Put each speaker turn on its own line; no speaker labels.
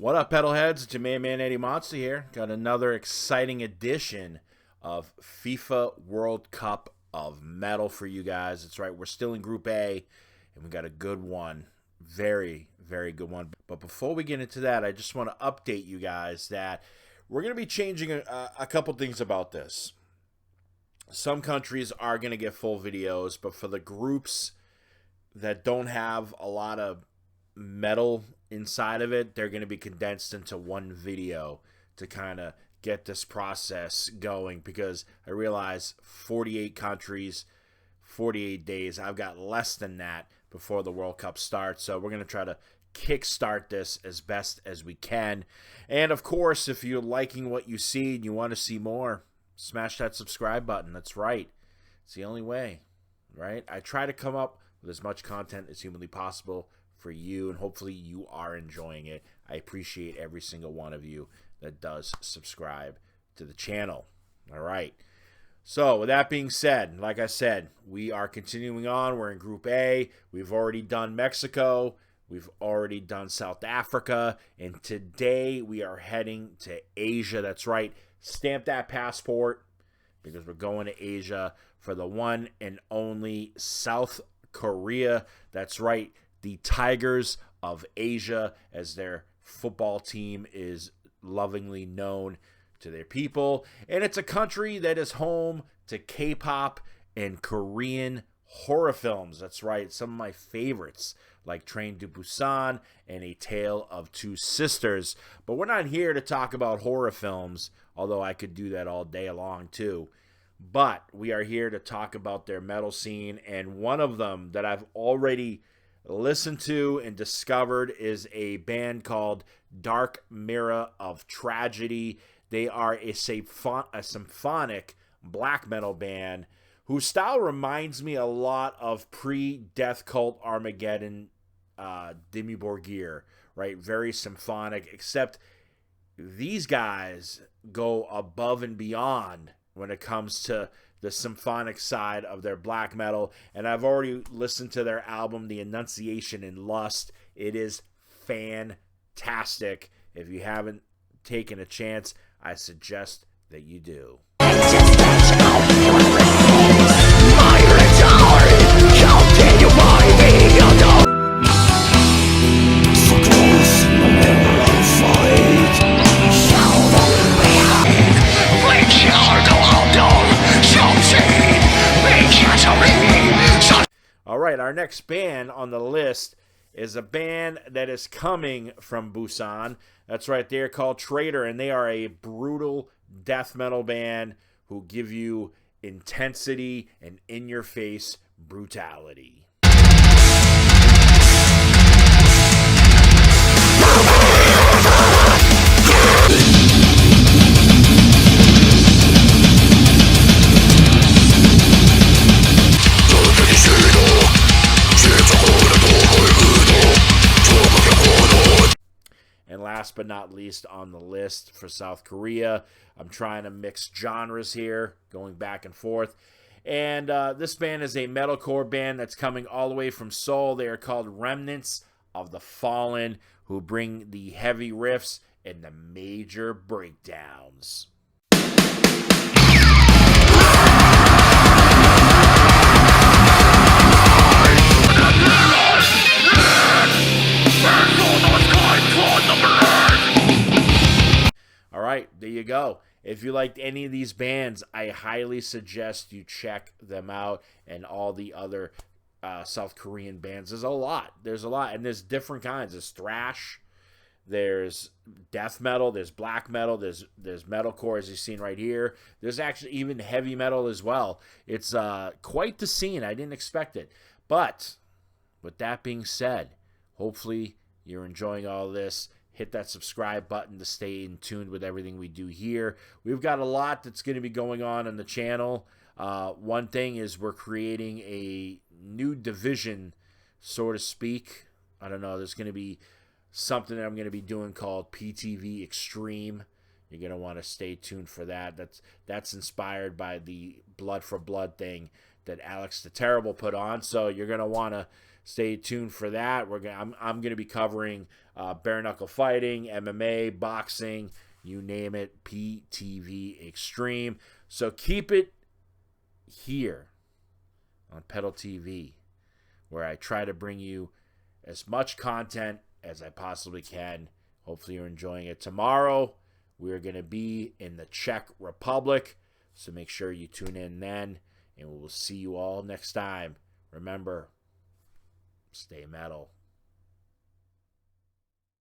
What up, pedalheads? It's your man Eddie Monster here. Got another exciting edition of FIFA World Cup of Metal for you guys. That's right, we're still in Group A, and we got a good one. Very, very good one. But before we get into that, I just want to update you guys that we're going to be changing a couple things about this. Some countries are going to get full videos, but for the groups that don't have a lot of metal inside of it, they're going to be condensed into one video to kind of get this process going, because I realize 48 countries, 48 days. I've got less than that before the World Cup starts, so we're going to try to kickstart this as best as we can. And of course, if you're liking what you see and you want to see more, smash that subscribe button. That's right, it's the only way, right? I try to come up with as much content as humanly possible for you, and hopefully you are enjoying it. I appreciate every single one of you that does subscribe to the channel. All right, so with that being said, like I said, we are continuing on. We're in Group A. We've already done Mexico, we've already done South Africa, and today we are heading to Asia. That's right, stamp that passport, because we're going to Asia for the one and only South Korea. That's right, the Tigers of Asia, as their football team is lovingly known to their people. And it's a country that is home to K-pop and Korean horror films. That's right, some of my favorites, like Train to Busan and A Tale of Two Sisters. But we're not here to talk about horror films, although I could do that all day long too. But we are here to talk about their metal scene, and one of them that I've already listened to and discovered is a band called Dark Mirror of Tragedy. They are a symphonic black metal band whose style reminds me a lot of pre-Death Cult Armageddon Dimmu Borgir, right? Very symphonic, except these guys go above and beyond when it comes to the symphonic side of their black metal. And I've already listened to their album, The Annunciation in Lust. It is fantastic. If you haven't taken a chance, I suggest that you do. All right, our next band on the list is a band that is coming from Busan. That's right, they're called Traitor, and they are a brutal death metal band who give you intensity and in-your-face brutality. And last but not least on the list for South Korea, I'm trying to mix genres here, going back and forth. And this band is a metalcore band that's coming all the way from Seoul. They are called Remnants of the Fallen, who bring the heavy riffs and the major breakdowns. All right, there you go. If you liked any of these bands, I highly suggest you check them out, and all the other South Korean bands. There's a lot, and there's different kinds. There's thrash, there's death metal, there's black metal, there's metalcore, as you've seen right here. There's actually even heavy metal as well. It's quite the scene. I didn't expect it. But with that being said, hopefully you're enjoying all this. Hit that subscribe button to stay in tune with everything we do here. We've got a lot that's going to be going on the channel. One thing is we're creating a new division, so to speak. I don't know. There's going to be something that I'm going to be doing called PTV Extreme. You're going to want to stay tuned for that. That's inspired by the Blood for Blood thing that Alex the Terrible put on. So you're going to want to Stay tuned for that. I'm gonna be covering bare knuckle fighting, MMA, boxing, you name it, PTV Extreme. So keep it here on Pedal TV, where I try to bring you as much content as I possibly can. Hopefully you're enjoying it. Tomorrow, we're going to be in the Czech Republic, so make sure you tune in then, and we will see you all next time. Remember, stay metal.